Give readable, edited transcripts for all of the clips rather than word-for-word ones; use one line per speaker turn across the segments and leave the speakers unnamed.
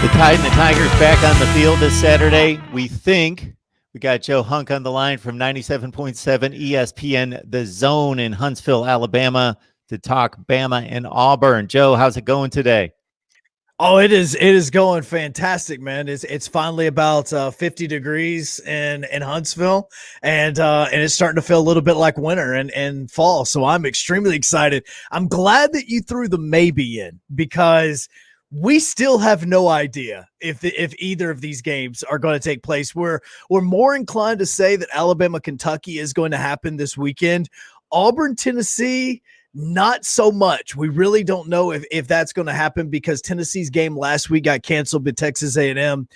The Tide and the Tigers back on the field this Saturday. We think we got Joe Hunk on the line from 97.7 ESPN, The Zone in Huntsville, Alabama, to talk Bama and Auburn. Joe, how's it going today?
Oh, it is going fantastic, man. It's finally about 50 degrees in Huntsville, and it's starting to feel a little bit like winter and fall. So I'm extremely excited. I'm glad that you threw the maybe in because we still have no idea if either of these games are going to take place. We're more inclined to say that Alabama Kentucky is going to happen this weekend. Auburn Tennessee, not so much. We really don't know if that's going to happen because Tennessee's game last week got canceled, but Texas A&M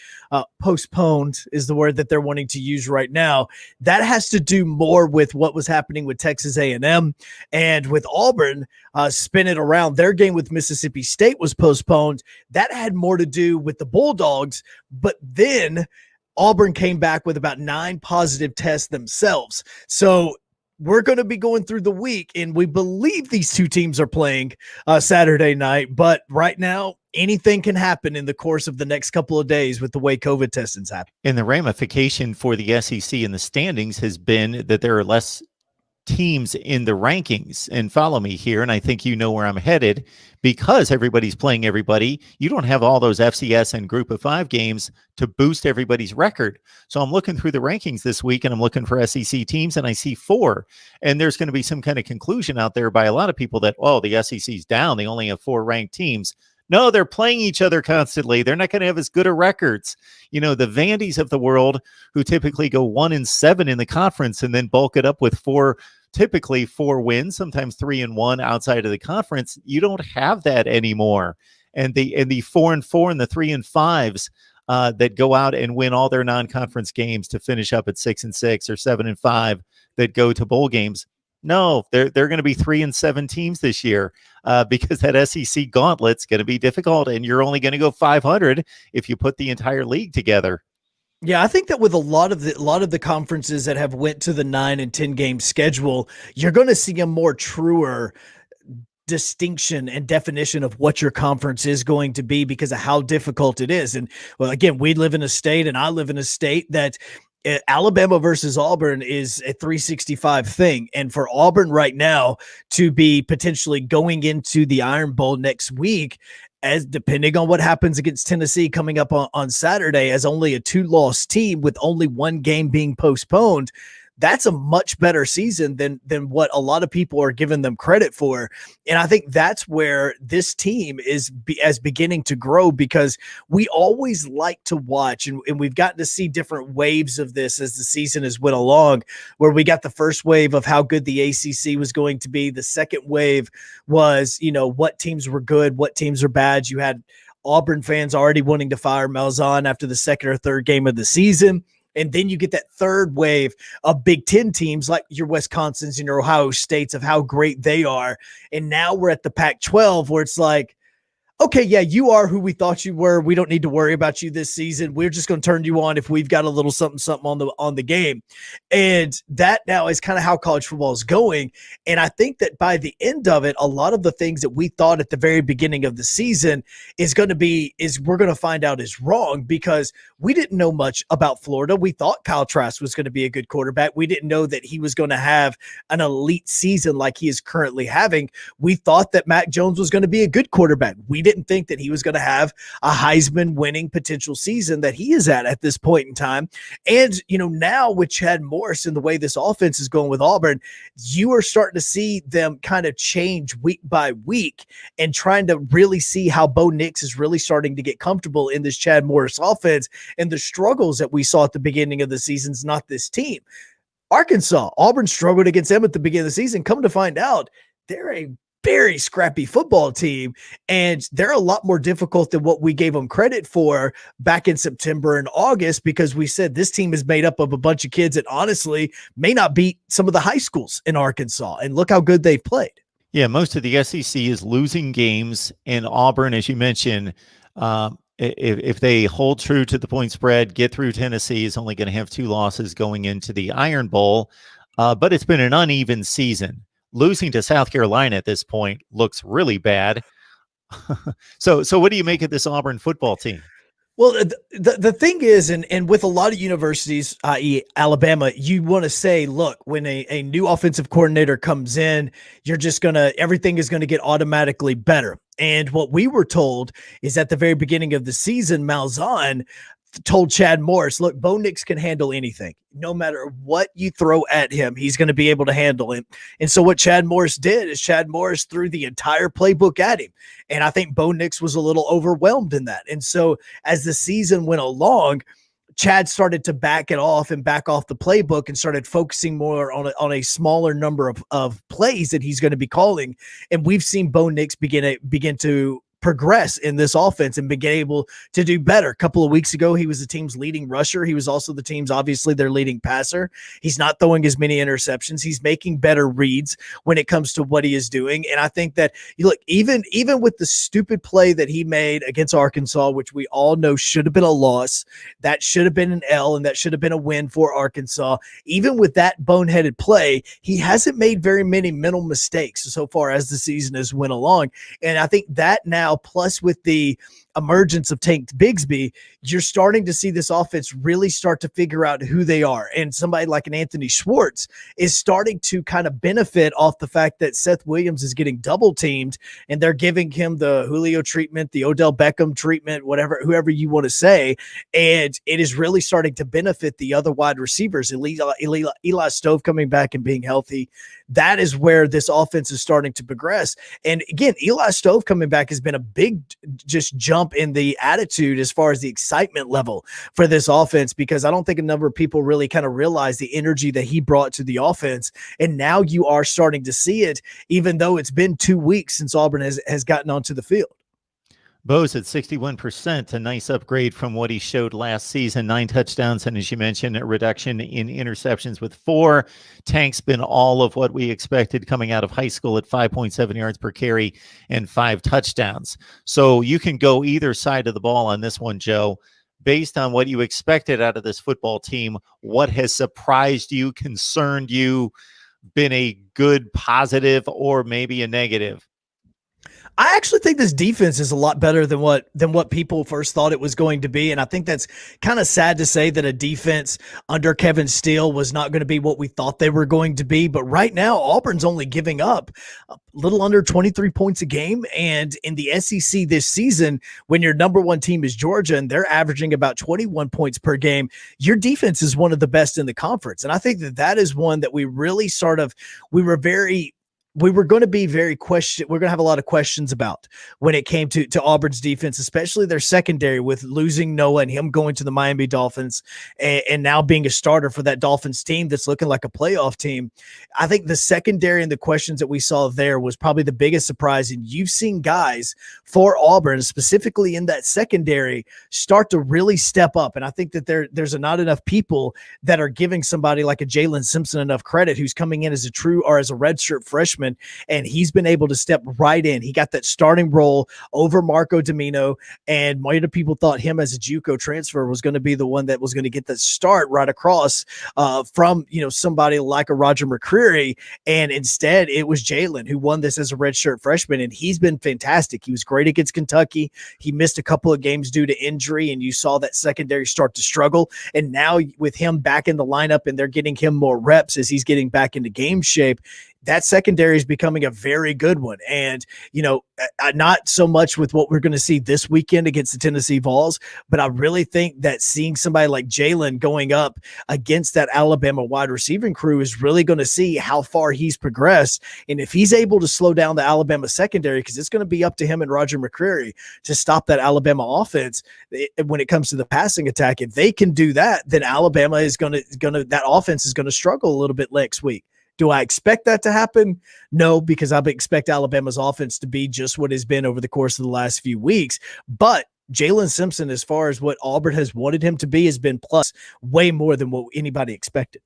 postponed is the word that they're wanting to use right now. That has to do more with what was happening with Texas A&M and with Auburn. Spin it around. Their game with Mississippi State was postponed. That had more to do with the Bulldogs, but then Auburn came back with about 9 positive tests themselves. So we're going to be going through the week, and we believe these two teams are playing Saturday night. But right now, anything can happen in the course of the next couple of days with the way COVID testing's happening.
And the ramification for the SEC in the standings has been that there are less teams in the rankings. And follow me here, and I think you know where I'm headed. Because everybody's playing everybody, you don't have all those FCS and Group of 5 games to boost everybody's record. So I'm looking through the rankings this week, and I'm looking for SEC teams, and I see 4. And there's going to be some kind of conclusion out there by a lot of people that, oh, the SEC's down. They only have 4 ranked teams. No, they're playing each other constantly. They're not going to have as good of records. You know, the Vandies of the world, who typically go 1-7 in the conference and then bulk it up with typically 4 wins, sometimes 3-1 outside of the conference. You don't have that anymore. And the 4-4 and the 3-5s that go out and win all their non-conference games to finish up at 6-6 or 7-5 that go to bowl games. No, they're going to be 3-7 teams this year because that SEC gauntlet's going to be difficult, and you're only going to go 500 if you put the entire league together.
Yeah, I think that with a lot of the conferences that have went to the 9 and 10 game schedule, you're going to see a more truer distinction and definition of what your conference is going to be because of how difficult it is. And well, again, we live in a state, and I live in a state that Alabama versus Auburn is a 365 thing. And for Auburn right now to be potentially going into the Iron Bowl next week, as depending on what happens against Tennessee coming up on Saturday, as only a 2-loss team with only 1 game being postponed, that's a much better season than what a lot of people are giving them credit for. And I think that's where this team is beginning to grow, because we always like to watch, and we've gotten to see different waves of this as the season has went along, where we got the first wave of how good the ACC was going to be. The second wave was, what teams were good, what teams are bad. You had Auburn fans already wanting to fire Malzahn after the second or third game of the season. And then you get that third wave of Big Ten teams like your Wisconsins and your Ohio States of how great they are. And now we're at the Pac-12 where it's like, okay, yeah, you are who we thought you were. We don't need to worry about you this season. We're just going to turn you on if we've got a little something on the game. And that now is kind of how college football is going. And I think that by the end of it, a lot of the things that we thought at the very beginning of the season is we're going to find out is wrong, because we didn't know much about Florida. We thought Kyle Trask was going to be a good quarterback. We didn't know that he was going to have an elite season like he is currently having. We thought that Mac Jones was going to be a good quarterback. We didn't think that he was going to have a Heisman winning potential season that he is at this point in time. And, now with Chad Morris and the way this offense is going with Auburn, you are starting to see them kind of change week by week and trying to really see how Bo Nix is really starting to get comfortable in this Chad Morris offense, and the struggles that we saw at the beginning of the season is not this team. Arkansas, Auburn struggled against them at the beginning of the season. Come to find out, they're a very scrappy football team, and they're a lot more difficult than what we gave them credit for back in September and August, because we said this team is made up of a bunch of kids that honestly may not beat some of the high schools in Arkansas, and look how good they've played.
Yeah, most of the SEC is losing games, and Auburn, as you mentioned, if they hold true to the point spread, get through Tennessee, is only going to have 2 losses going into the Iron Bowl, but it's been an uneven season. Losing to South Carolina at this point looks really bad. So what do you make of this Auburn football team?
Well, the thing is, and with a lot of universities, i.e., Alabama, you want to say, look, when a new offensive coordinator comes in, you're just gonna everything is gonna get automatically better. And what we were told is at the very beginning of the season, Malzahn told Chad Morris, look, Bo Nix can handle anything. No matter what you throw at him, he's going to be able to handle it. And so what Chad Morris did is Chad Morris threw the entire playbook at him. And I think Bo Nix was a little overwhelmed in that. And so as the season went along, Chad started to back it off and back off the playbook and started focusing more on a smaller number of plays that he's going to be calling. And we've seen Bo Nix begin to progress in this offense and begin able to do better. A couple of weeks ago, he was the team's leading rusher. He was also the team's, obviously, their leading passer. He's not throwing as many interceptions. He's making better reads when it comes to what he is doing. And I think that, look, even with the stupid play that he made against Arkansas, which we all know should have been a loss, that should have been an L, and that should have been a win for Arkansas. Even with that boneheaded play, he hasn't made very many mental mistakes so far as the season has went along. And I think that now, plus with the emergence of Tank Bigsby, you're starting to see this offense really start to figure out who they are. And somebody like an Anthony Schwartz is starting to kind of benefit off the fact that Seth Williams is getting double teamed and they're giving him the Julio treatment, the Odell Beckham treatment, whoever you want to say. And it is really starting to benefit the other wide receivers. Eli Stove coming back and being healthy. That is where this offense is starting to progress. And again, Eli Stove coming back has been a big just jump in the attitude as far as the excitement level for this offense, because I don't think a number of people really kind of realize the energy that he brought to the offense. And now you are starting to see it, even though it's been 2 weeks since Auburn has gotten onto the field.
Bo's at 61%, a nice upgrade from what he showed last season. 9 touchdowns, and as you mentioned, a reduction in interceptions with 4. Tank's been all of what we expected coming out of high school at 5.7 yards per carry and 5 touchdowns. So you can go either side of the ball on this one, Joe. Based on what you expected out of this football team, what has surprised you, concerned you, been a good positive, or maybe a negative?
I actually think this defense is a lot better than what people first thought it was going to be. And I think that's kind of sad to say that a defense under Kevin Steele was not going to be what we thought they were going to be. But right now, Auburn's only giving up a little under 23 points a game. And in the SEC this season, when your number one team is Georgia and they're averaging about 21 points per game, your defense is one of the best in the conference. And I think that is one that we really we were going to be very we're going to have a lot of questions about when it came to Auburn's defense, especially their secondary, with losing Noah and him going to the Miami Dolphins and now being a starter for that Dolphins team that's looking like a playoff team. I think the secondary and the questions that we saw there was probably the biggest surprise. And you've seen guys for Auburn, specifically in that secondary, start to really step up. And I think that there's not enough people that are giving somebody like a Jalen Simpson enough credit, who's coming in as a true or as a redshirt freshman. And he's been able to step right in. He got that starting role over Marco Domino, and many people thought him as a JUCO transfer was going to be the one that was going to get the start right across from somebody like a Roger McCreary, and instead it was Jalen who won this as a redshirt freshman, and he's been fantastic. He was great against Kentucky. He missed a couple of games due to injury, and you saw that secondary start to struggle. And now with him back in the lineup, and they're getting him more reps as he's getting back into game shape, that secondary is becoming a very good one. And, not so much with what we're going to see this weekend against the Tennessee Vols, but I really think that seeing somebody like Jalen going up against that Alabama wide receiving crew is really going to see how far he's progressed. And if he's able to slow down the Alabama secondary, because it's going to be up to him and Roger McCreary to stop that Alabama offense when it comes to the passing attack. If they can do that, then Alabama is that offense is going to struggle a little bit next week. Do I expect that to happen? No, because I expect Alabama's offense to be just what it's been over the course of the last few weeks. But Jalen Simpson, as far as what Auburn has wanted him to be, has been plus way more than what anybody expected.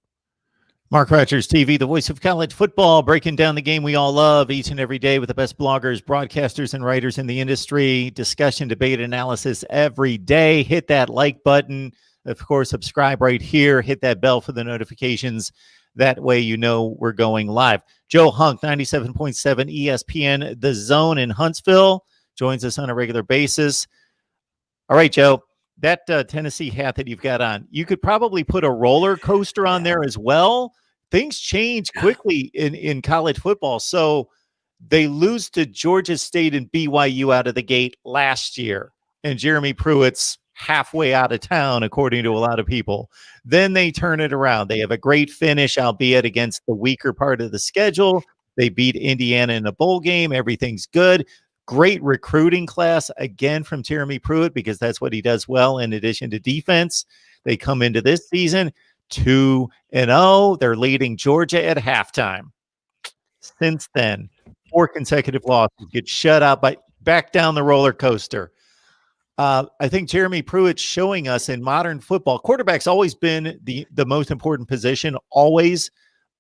MarkRogersTV, the voice of college football, breaking down the game we all love each and every day with the best bloggers, broadcasters, and writers in the industry. Discussion, debate, analysis every day. Hit that like button. Of course, subscribe right here. Hit that bell for the notifications. That way you know we're going live. Joe Hunk, 97.7 ESPN, The Zone in Huntsville, joins us on a regular basis. All right, Joe, that Tennessee hat that you've got on, you could probably put a roller coaster on there as well. Things change quickly in college football. So they lose to Georgia State and BYU out of the gate last year, and Jeremy Pruitt's halfway out of town, according to a lot of people. Then they turn it around. They have a great finish, albeit against the weaker part of the schedule. They beat Indiana in a bowl game. Everything's good. Great recruiting class again from Jeremy Pruitt, because that's what he does well in addition to defense. They come into this season 2-0. They're leading Georgia at halftime. Since then, 4 consecutive losses, get shut out by back down the roller coaster. I think Jeremy Pruitt's showing us in modern football, quarterback's always been the most important position, always.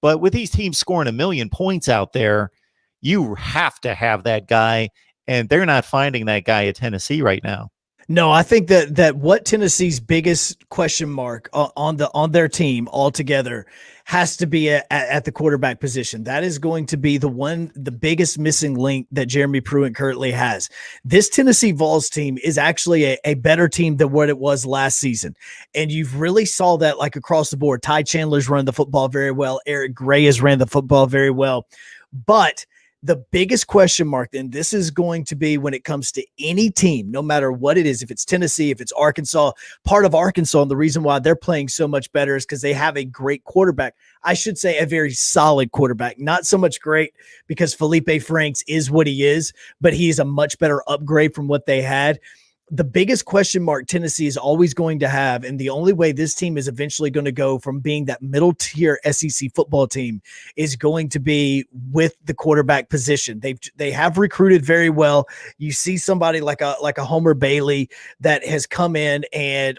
But with these teams scoring 1 million points out there, you have to have that guy, and they're not finding that guy at Tennessee right now.
No, I think that what Tennessee's biggest question mark on their team altogether has to be at the quarterback position. That is going to be the biggest missing link that Jeremy Pruitt currently has. This Tennessee Vols team is actually a better team than what it was last season. And you've really saw that like across the board. Ty Chandler's run the football very well. Eric Gray has ran the football very well. But the biggest question mark, then, this is going to be when it comes to any team, no matter what it is, if it's Tennessee, if it's Arkansas, part of Arkansas, and the reason why they're playing so much better is because they have a great quarterback. I should say a very solid quarterback, not so much great because Felipe Franks is what he is, but he's a much better upgrade from what they had. The biggest question mark Tennessee is always going to have, and the only way this team is eventually going to go from being that middle tier SEC football team is going to be with the quarterback position. They have recruited very well. You see somebody like a Homer Bailey that has come in,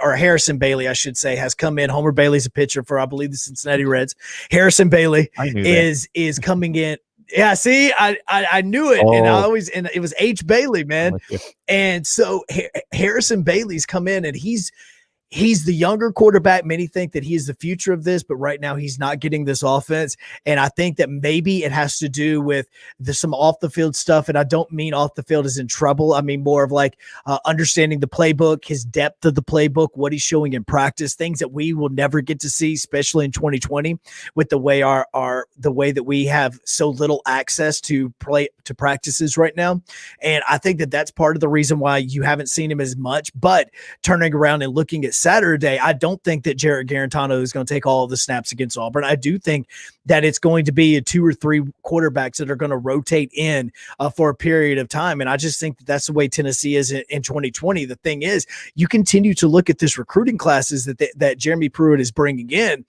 or Harrison Bailey, I should say, has come in. Homer Bailey's a pitcher for, I believe, the Cincinnati Reds. Harrison Bailey is coming in. Yeah, see, I knew it, and it was H. Bailey, man. And so Harrison Bailey's come in, and he's the younger quarterback. Many think that he is the future of this, but right now he's not getting this offense. And I think that maybe it has to do with some off the field stuff. And I don't mean off the field as in trouble. I mean more of like understanding the playbook, his depth of the playbook, what he's showing in practice, things that we will never get to see, especially in 2020 with the way the way that we have so little access to practices right now. And I think that that's part of the reason why you haven't seen him as much. But turning around and looking at Saturday, I don't think that Jarrett Garantano is going to take all of the snaps against Auburn. I do think that it's going to be 2 or 3 quarterbacks that are going to rotate in for a period of time. And I just think that that's the way Tennessee is in 2020. The thing is, you continue to look at this recruiting classes that Jeremy Pruitt is bringing in.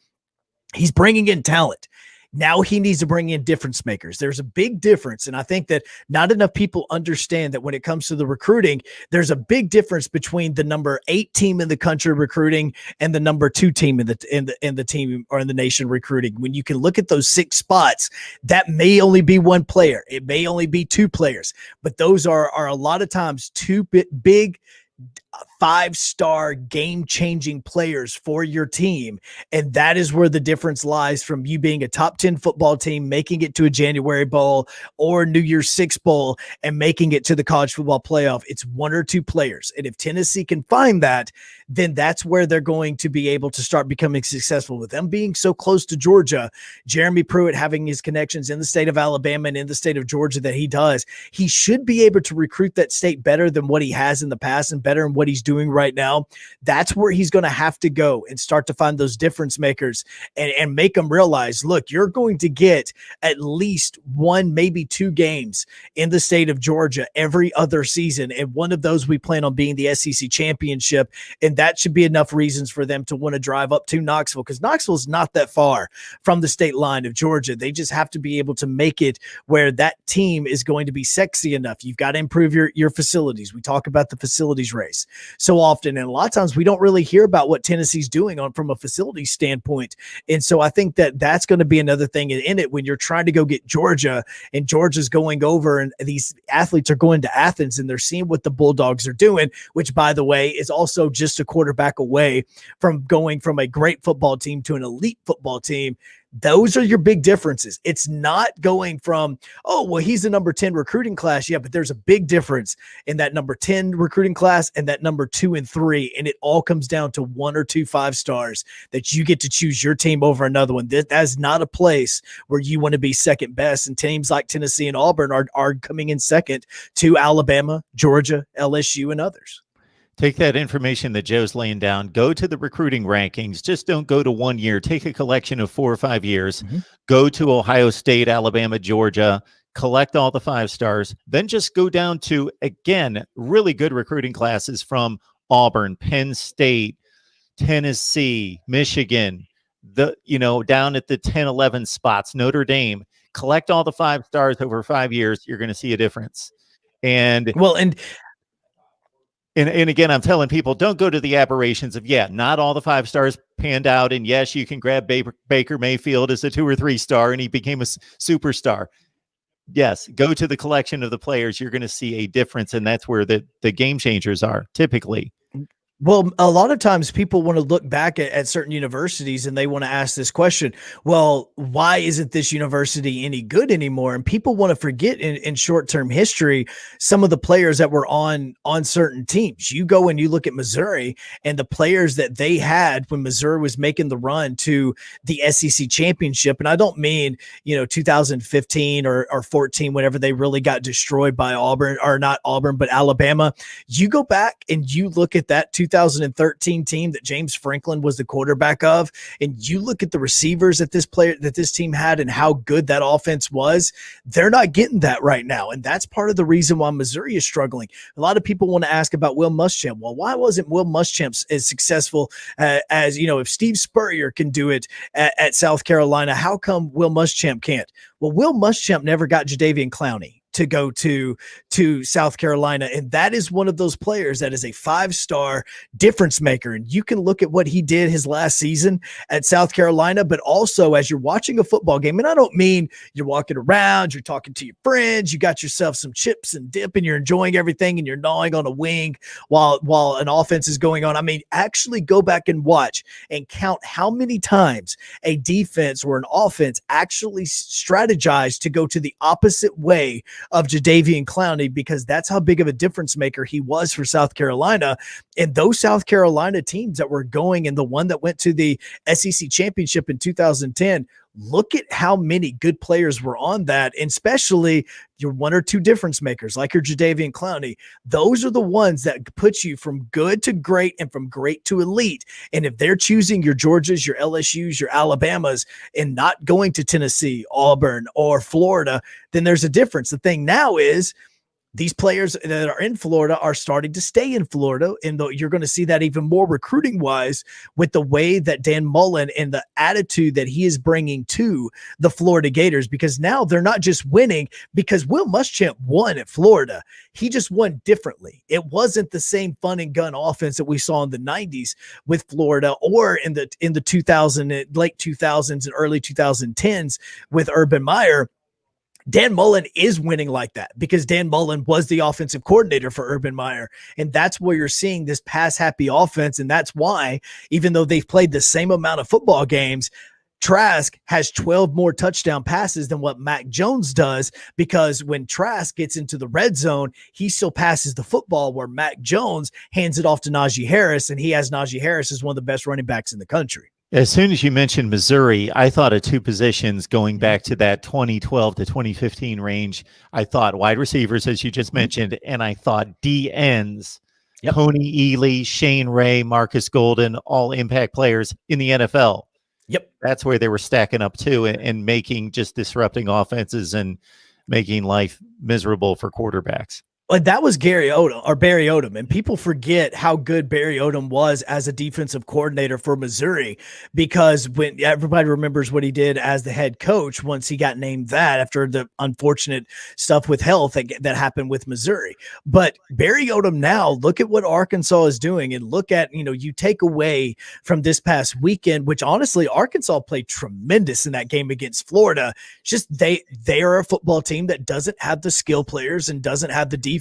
He's bringing in talent. Now he needs to bring in difference makers. There's a big difference. And I think that not enough people understand that when it comes to the recruiting, there's a big difference between the number 8 team in the country recruiting and the number 2 team in the team or in the nation recruiting. When you can look at those 6 spots, that may only be 1 player. It may only be 2 players, but those are a lot of times 2 big 5-star game-changing players for your team. And that is where the difference lies from you being a top 10 football team, making it to a January Bowl or New Year's Six Bowl and making it to the college football playoff. It's 1 or 2 players. And if Tennessee can find that, then that's where they're going to be able to start becoming successful. With them being so close to Georgia, Jeremy Pruitt having his connections in the state of Alabama and in the state of Georgia that he does, he should be able to recruit that state better than what he has in the past and better than what he's doing right now. That's where he's going to have to go and start to find those difference makers and make them realize, look, you're going to get at least 1, maybe 2 games in the state of Georgia every other season. And one of those we plan on being the SEC championship. And that should be enough reasons for them to want to drive up to Knoxville, because Knoxville is not that far from the state line of Georgia. They just have to be able to make it where that team is going to be sexy enough. You've got to improve your facilities. We talk about the facilities race so often, and a lot of times we don't really hear about what Tennessee's doing from a facility standpoint. And so I think that that's going to be another thing in it when you're trying to go get Georgia, and Georgia's going over, and these athletes are going to Athens and they're seeing what the Bulldogs are doing, which, by the way, is also just a quarterback away from going from a great football team to an elite football team. Those are your big differences. It's not going from, oh, well, he's the number 10 recruiting class. Yeah, but there's a big difference in that number 10 recruiting class and that number 2 and 3. And it all comes down to 1 or 2 5-stars that you get to choose your team over another one. That is not a place where you want to be second best. And teams like Tennessee and Auburn are coming in second to Alabama, Georgia, LSU, and others.
Take that information that Joe's laying down, go to the recruiting rankings. Just don't go to 1 year. Take a collection of 4 or 5 years. Go to Ohio State, Alabama, Georgia, collect all the 5-stars. Then just go down to, again, really good recruiting classes from Auburn, Penn State, Tennessee, Michigan, down at the 10, 11 spots, Notre Dame. Collect all the 5-stars over 5 years. You're going to see a difference. And again, I'm telling people, don't go to the aberrations of, not all the 5-stars panned out. And yes, you can grab Baker Mayfield as a 2 or 3-star and he became a superstar. Yes, go to the collection of the players. You're going to see a difference. And that's where the game changers are typically.
Well, a lot of times people want to look back at certain universities and they want to ask this question, well, why isn't this university any good anymore? And people want to forget in short-term history, some of the players that were on certain teams. You go and you look at Missouri and the players that they had when Missouri was making the run to the SEC championship. And I don't mean, 2015 or 14, whenever they really got destroyed by Auburn, or not Auburn, but Alabama. You go back and you look at that 2013 team that James Franklin was the quarterback of, and you look at the receivers that this team had and how good that offense was, they're not getting that right now. And that's part of the reason why Missouri is struggling. A lot of people want to ask about Will Muschamp. Well, why wasn't Will Muschamp as successful as, if Steve Spurrier can do it at South Carolina, how come Will Muschamp can't? Well, Will Muschamp never got Jadeveon Clowney to go to South Carolina. And that is one of those players that is a 5-star difference maker. And you can look at what he did his last season at South Carolina, but also as you're watching a football game, and I don't mean you're walking around, you're talking to your friends, you got yourself some chips and dip and you're enjoying everything and you're gnawing on a wing while an offense is going on. I mean, actually go back and watch and count how many times a defense or an offense actually strategized to go to the opposite way of Jadeveon Clowney, because that's how big of a difference maker he was for South Carolina. And those South Carolina teams that were going, and the one that went to the SEC championship in 2010, look at how many good players were on that, and especially your 1 or 2 difference makers like your Jadeveon Clowney. Those are the ones that put you from good to great and from great to elite. And if they're choosing your Georgias, your LSUs, your Alabamas, and not going to Tennessee, Auburn, or Florida, then there's a difference. The thing now is, these players that are in Florida are starting to stay in Florida, and you're going to see that even more recruiting wise with the way that Dan Mullen and the attitude that he is bringing to the Florida Gators, because now they're not just winning because Will Muschamp won at Florida. He just won differently. It wasn't the same fun and gun offense that we saw in the 90s with Florida, or in the late 2000s and early 2010s with Urban Meyer. Dan Mullen is winning like that because Dan Mullen was the offensive coordinator for Urban Meyer. And that's where you're seeing this pass-happy offense. And that's why, even though they've played the same amount of football games, Trask has 12 more touchdown passes than what Mac Jones does, because when Trask gets into the red zone, he still passes the football, where Mac Jones hands it off to Najee Harris, and he has Najee Harris as one of the best running backs in the country.
As soon as you mentioned Missouri, I thought of 2 positions going back to that 2012 to 2015 range. I thought wide receivers, as you just mentioned, and I thought DNs. Yep. Tony Ely, Shane Ray, Marcus Golden, all impact players in the NFL.
Yep.
That's where they were stacking up too, and making, just disrupting offenses and making life miserable for quarterbacks.
Like, that was Barry Odom, and people forget how good Barry Odom was as a defensive coordinator for Missouri, because when everybody remembers what he did as the head coach once he got named that after the unfortunate stuff with health that happened with Missouri. But Barry Odom now, look at what Arkansas is doing, and look at, you take away from this past weekend, which honestly Arkansas played tremendous in that game against Florida. It's just they are a football team that doesn't have the skill players and doesn't have the defense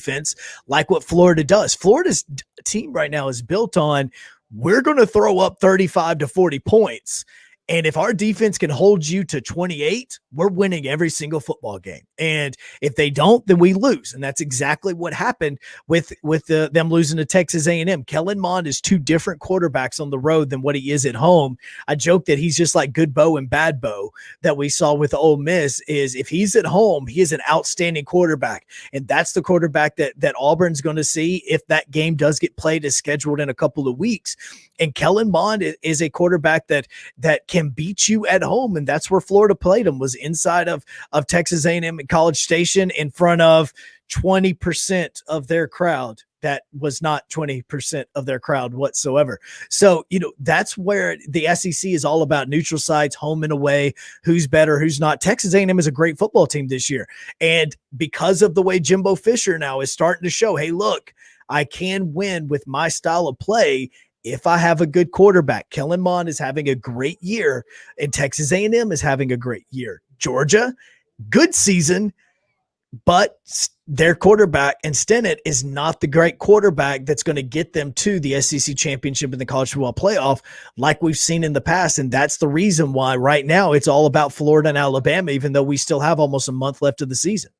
like what Florida does. Florida's team right now is built on, we're going to throw up 35 to 40 points, And if our defense can hold you to 28, we're winning every single football game. And if they don't, then we lose. And that's exactly what happened with them losing to Texas A&M. Kellen Mond is two different quarterbacks on the road than what he is at home. I joke that he's just like good Bo and bad Bo that we saw with Ole Miss. Is if he's at home, he is an outstanding quarterback. And that's the quarterback that Auburn's going to see if that game does get played as scheduled in a couple of weeks. And Kellen Mond is a quarterback that can beat you at home, and that's where Florida played him, was inside of Texas A&M at College Station in front of 20% of their crowd. That was not 20% of their crowd whatsoever. So, that's where the SEC is all about neutral sites, home and away, who's better, who's not. Texas A&M is a great football team this year. And because of the way Jimbo Fisher now is starting to show, hey, look, I can win with my style of play if I have a good quarterback. Kellen Mond is having a great year, and Texas A&M is having a great year. Georgia, good season, but their quarterback and Stennett is not the great quarterback that's going to get them to the SEC championship and the college football playoff like we've seen in the past. And that's the reason why right now it's all about Florida and Alabama, even though we still have almost a month left of the season.